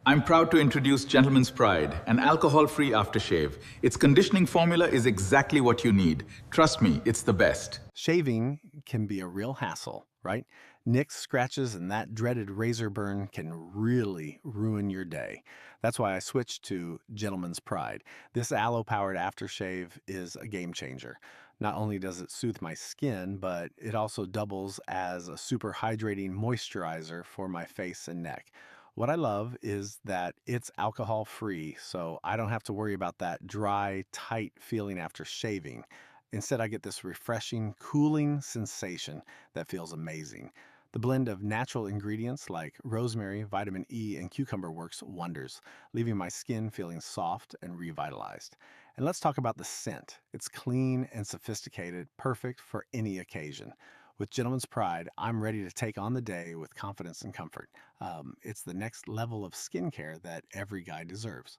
I'm proud to introduce Gentleman's Pride, an alcohol-free aftershave. Its conditioning formula is exactly what you need. Trust me, it's the best. Shaving can be a real hassle, right? Nicks, scratches, and that dreaded razor burn can really ruin your day. That's why I switched to Gentleman's Pride. This aloe-powered aftershave is a game changer. Not only does it soothe my skin, but it also doubles as a super hydrating moisturizer for my face and neck. What I love is that it's alcohol free, so I don't have to worry about that dry, tight feeling after shaving. Instead, I get this refreshing, cooling sensation that feels amazing. The blend of natural ingredients like rosemary, vitamin E, and cucumber works wonders, leaving my skin feeling soft and revitalized. And let's talk about the scent. It's clean and sophisticated, perfect for any occasion. With Gentleman's Pride, I'm ready to take on the day with confidence and comfort. It's the next level of skincare that every guy deserves.